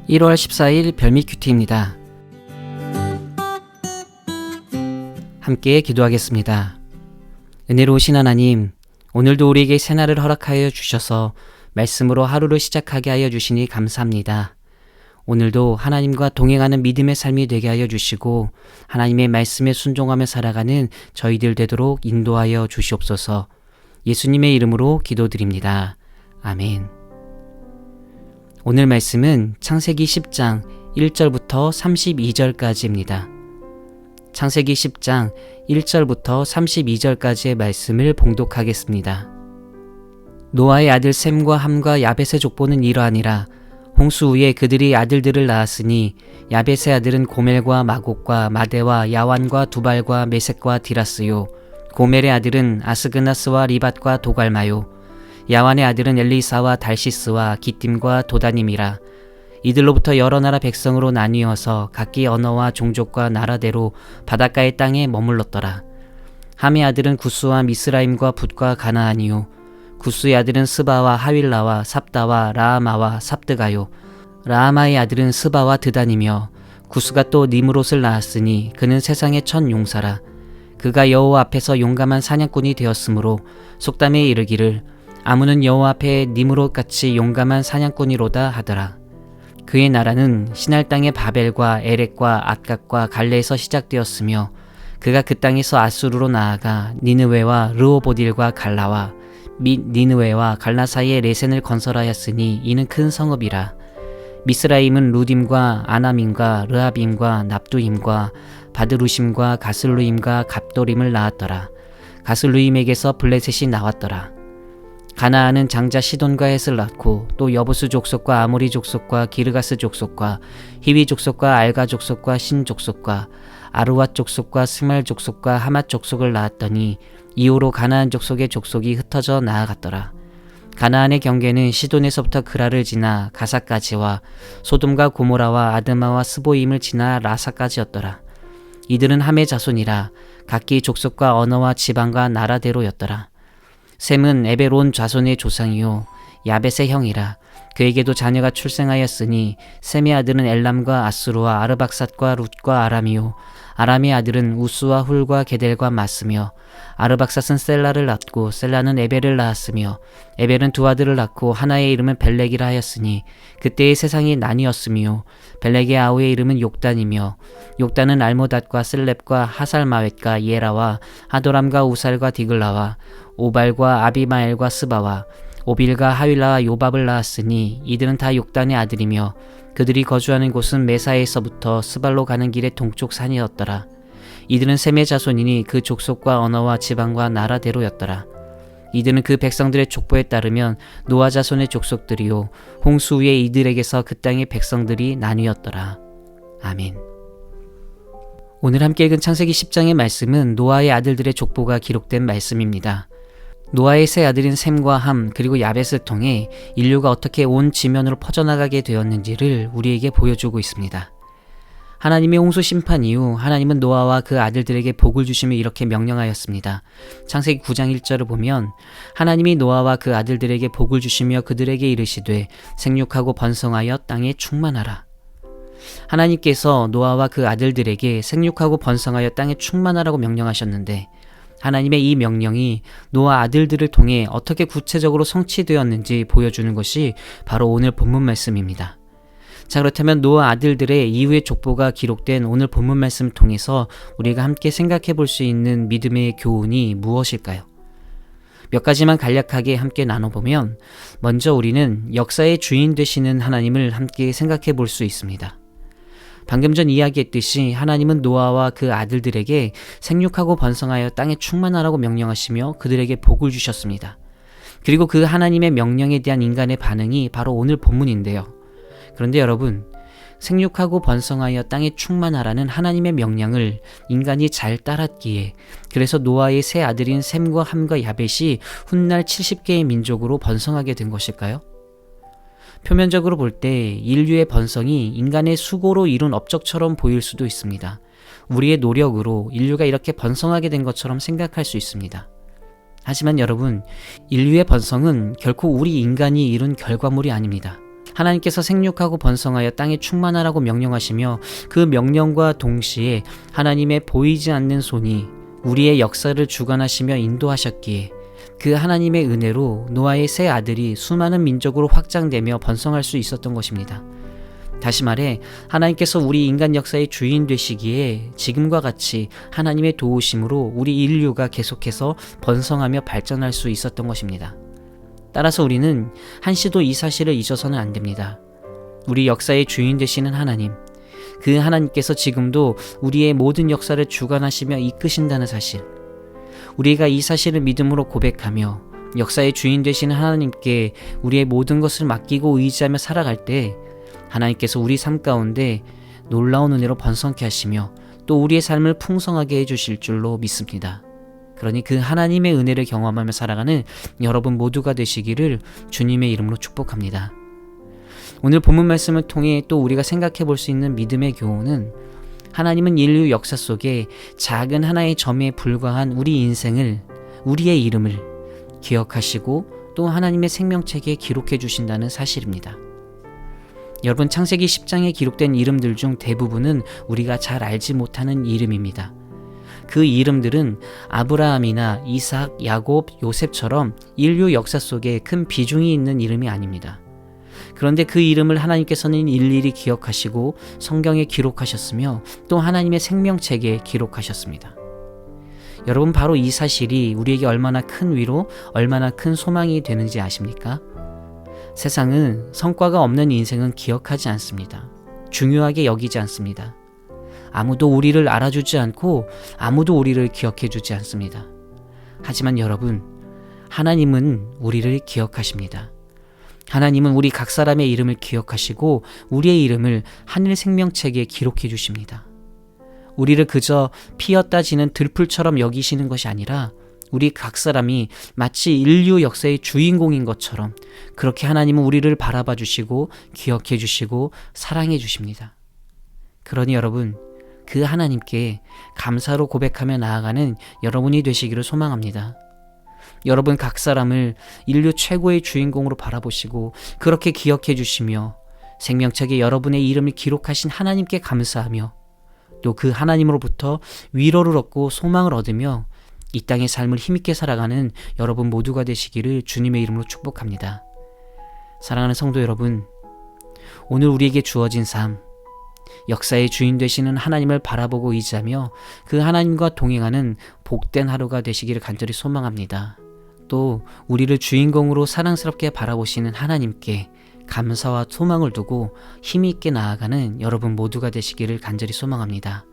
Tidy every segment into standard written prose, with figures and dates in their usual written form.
1월 14일 별빛 큐티입니다. 함께 기도하겠습니다. 은혜로우신 하나님, 오늘도 우리에게 새날을 허락하여 주셔서 말씀으로 하루를 시작하게 하여 주시니 감사합니다. 오늘도 하나님과 동행하는 믿음의 삶이 되게 하여 주시고 하나님의 말씀에 순종하며 살아가는 저희들 되도록 인도하여 주시옵소서. 예수님의 이름으로 기도드립니다. 아멘. 오늘 말씀은 창세기 10장 1절부터 32절까지입니다. 창세기 10장 1절부터 32절까지의 말씀을 봉독하겠습니다. 노아의 아들 셈과 함과 야벳의 족보는 이러하니라. 홍수 후에 그들이 아들들을 낳았으니 야벳의 아들은 고멜과 마곡과 마대와 야완과 두발과 메섹과 디라스요. 고멜의 아들은 아스그나스와 리밧과 도갈마요. 야완의 아들은 엘리사와 달시스와 기띔과 도다님이라. 이들로부터 여러 나라 백성으로 나뉘어서 각기 언어와 종족과 나라대로 바닷가의 땅에 머물렀더라. 함의 아들은 구스와 미스라임과 붓과 가나안이요. 구스의 아들은 스바와 하윌라와 삽다와 라아마와 삽드가요. 라아마의 아들은 스바와 드단이며 구스가 또 니므롯을 낳았으니 그는 세상의 첫 용사라. 그가 여호와 앞에서 용감한 사냥꾼이 되었으므로 속담에 이르기를 아무는 여호와 앞에 니므롯같이 용감한 사냥꾼이로다 하더라. 그의 나라는 시날 땅의 바벨과 에렉과 앗갓과 갈레에서 시작되었으며 그가 그 땅에서 아수르로 나아가 니느웨와 르호보딜과 갈라와 및 니느웨와 갈라 사이에 레센을 건설하였으니 이는 큰 성읍이라. 미스라임은 루딤과 아남임과 르하빔과 납두임과 바드루심과 가슬루임과 갑도림을 낳았더라. 가슬루임에게서 블레셋이 나왔더라. 가나안은 장자 시돈과 헷을 낳고 또 여부스 족속과 아모리 족속과 기르가스 족속과 히위 족속과 알가 족속과 신 족속과 아르왓 족속과 스말 족속과 하맛 족속을 낳았더니 이후로 가나안 족속의 족속이 흩어져 나아갔더라. 가나안의 경계는 시돈에서부터 그라를 지나 가사까지와 소돔과 고모라와 아드마와 스보임을 지나 라사까지였더라. 이들은 함의 자손이라. 각기 족속과 언어와 지방과 나라대로였더라. 셈은 에베론 자손의 조상이요 야벳의 형이라. 그에게도 자녀가 출생하였으니 셈의 아들은 엘람과 아수르와 아르박삿과 룻과 아람이요. 아람의 아들은 우스와 훌과 게델과 마스며 아르박삿은 셀라를 낳고 셀라는 에벨을 낳았으며 에벨은 두 아들을 낳고 하나의 이름은 벨렉이라 하였으니 그때의 세상이 나뉘었으며 벨렉의 아우의 이름은 욕단이며 욕단은 알모닷과 슬렙과 하살마웻과 예라와 하도람과 우살과 디글라와 오발과 아비마엘과 스바와 오빌과 하윌라와 요밥을 낳았으니 이들은 다 욕단의 아들이며 그들이 거주하는 곳은 메사에서부터 스발로 가는 길의 동쪽 산이었더라. 이들은 셈의 자손이니 그 족속과 언어와 지방과 나라대로였더라. 이들은 그 백성들의 족보에 따르면 노아 자손의 족속들이요 홍수 후에 이들에게서 그 땅의 백성들이 나뉘었더라. 아멘. 오늘 함께 읽은 창세기 10장의 말씀은 노아의 아들들의 족보가 기록된 말씀입니다. 노아의 세 아들인 셈과 함 그리고 야벳을 통해 인류가 어떻게 온 지면으로 퍼져나가게 되었는지를 우리에게 보여주고 있습니다. 하나님의 홍수 심판 이후 하나님은 노아와 그 아들들에게 복을 주시며 이렇게 명령하였습니다. 창세기 9장 1절을 보면 하나님이 노아와 그 아들들에게 복을 주시며 그들에게 이르시되 생육하고 번성하여 땅에 충만하라. 하나님께서 노아와 그 아들들에게 생육하고 번성하여 땅에 충만하라고 명령하셨는데 하나님의 이 명령이 노아 아들들을 통해 어떻게 구체적으로 성취되었는지 보여주는 것이 바로 오늘 본문 말씀입니다. 자, 그렇다면 노아 아들들의 이후의 족보가 기록된 오늘 본문 말씀을 통해서 우리가 함께 생각해 볼 수 있는 믿음의 교훈이 무엇일까요? 몇 가지만 간략하게 함께 나눠보면 먼저 우리는 역사의 주인 되시는 하나님을 함께 생각해 볼 수 있습니다. 방금 전 이야기했듯이 하나님은 노아와 그 아들들에게 생육하고 번성하여 땅에 충만하라고 명령하시며 그들에게 복을 주셨습니다. 그리고 그 하나님의 명령에 대한 인간의 반응이 바로 오늘 본문인데요. 그런데 여러분, 생육하고 번성하여 땅에 충만하라는 하나님의 명령을 인간이 잘 따랐기에 그래서 노아의 세 아들인 셈과 함과 야벳이 훗날 70개의 민족으로 번성하게 된 것일까요? 표면적으로 볼 때 인류의 번성이 인간의 수고로 이룬 업적처럼 보일 수도 있습니다. 우리의 노력으로 인류가 이렇게 번성하게 된 것처럼 생각할 수 있습니다. 하지만 여러분, 인류의 번성은 결코 우리 인간이 이룬 결과물이 아닙니다. 하나님께서 생육하고 번성하여 땅에 충만하라고 명령하시며 그 명령과 동시에 하나님의 보이지 않는 손이 우리의 역사를 주관하시며 인도하셨기에 그 하나님의 은혜로 노아의 세 아들이 수많은 민족으로 확장되며 번성할 수 있었던 것입니다. 다시 말해 하나님께서 우리 인간 역사의 주인 되시기에 지금과 같이 하나님의 도우심으로 우리 인류가 계속해서 번성하며 발전할 수 있었던 것입니다. 따라서 우리는 한시도 이 사실을 잊어서는 안 됩니다. 우리 역사의 주인 되시는 하나님, 그 하나님께서 지금도 우리의 모든 역사를 주관하시며 이끄신다는 사실, 우리가 이 사실을 믿음으로 고백하며 역사의 주인 되시는 하나님께 우리의 모든 것을 맡기고 의지하며 살아갈 때 하나님께서 우리 삶 가운데 놀라운 은혜로 번성케 하시며 또 우리의 삶을 풍성하게 해주실 줄로 믿습니다. 그러니 그 하나님의 은혜를 경험하며 살아가는 여러분 모두가 되시기를 주님의 이름으로 축복합니다. 오늘 본문 말씀을 통해 또 우리가 생각해 볼 수 있는 믿음의 교훈은 하나님은 인류 역사 속에 작은 하나의 점에 불과한 우리 인생을, 우리의 이름을 기억하시고 또 하나님의 생명책에 기록해 주신다는 사실입니다. 여러분, 창세기 10장에 기록된 이름들 중 대부분은 우리가 잘 알지 못하는 이름입니다. 그 이름들은 아브라함이나 이삭, 야곱, 요셉처럼 인류 역사 속에 큰 비중이 있는 이름이 아닙니다. 그런데 그 이름을 하나님께서는 일일이 기억하시고 성경에 기록하셨으며 또 하나님의 생명책에 기록하셨습니다. 여러분, 바로 이 사실이 우리에게 얼마나 큰 위로, 얼마나 큰 소망이 되는지 아십니까? 세상은 성과가 없는 인생은 기억하지 않습니다. 중요하게 여기지 않습니다. 아무도 우리를 알아주지 않고 아무도 우리를 기억해주지 않습니다. 하지만 여러분, 하나님은 우리를 기억하십니다. 하나님은 우리 각 사람의 이름을 기억하시고 우리의 이름을 하늘 생명책에 기록해 주십니다. 우리를 그저 피었다 지는 들풀처럼 여기시는 것이 아니라 우리 각 사람이 마치 인류 역사의 주인공인 것처럼 그렇게 하나님은 우리를 바라봐 주시고 기억해 주시고 사랑해 주십니다. 그러니 여러분, 그 하나님께 감사로 고백하며 나아가는 여러분이 되시기를 소망합니다. 여러분 각 사람을 인류 최고의 주인공으로 바라보시고 그렇게 기억해 주시며 생명책에 여러분의 이름을 기록하신 하나님께 감사하며 또 그 하나님으로부터 위로를 얻고 소망을 얻으며 이 땅의 삶을 힘있게 살아가는 여러분 모두가 되시기를 주님의 이름으로 축복합니다. 사랑하는 성도 여러분, 오늘 우리에게 주어진 삶, 역사의 주인 되시는 하나님을 바라보고 의지하며 그 하나님과 동행하는 복된 하루가 되시기를 간절히 소망합니다. 또 우리를 주인공으로 사랑스럽게 바라보시는 하나님께 감사와 소망을 두고 힘이 있게 나아가는 여러분 모두가 되시기를 간절히 소망합니다.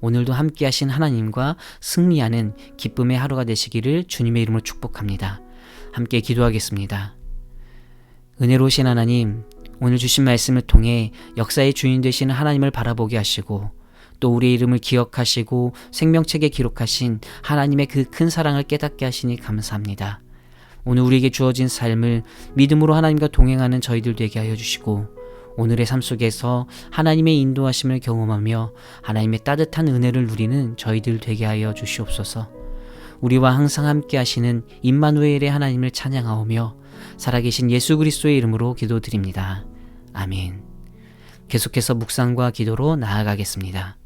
오늘도 함께 하신 하나님과 승리하는 기쁨의 하루가 되시기를 주님의 이름으로 축복합니다. 함께 기도하겠습니다. 은혜로우신 하나님, 오늘 주신 말씀을 통해 역사의 주인 되시는 하나님을 바라보게 하시고 또 우리의 이름을 기억하시고 생명책에 기록하신 하나님의 그 큰 사랑을 깨닫게 하시니 감사합니다. 오늘 우리에게 주어진 삶을 믿음으로 하나님과 동행하는 저희들 되게 하여 주시고 오늘의 삶 속에서 하나님의 인도하심을 경험하며 하나님의 따뜻한 은혜를 누리는 저희들 되게 하여 주시옵소서. 우리와 항상 함께 하시는 임마누엘의 하나님을 찬양하오며 살아계신 예수 그리스도의 이름으로 기도드립니다. 아멘. 계속해서 묵상과 기도로 나아가겠습니다.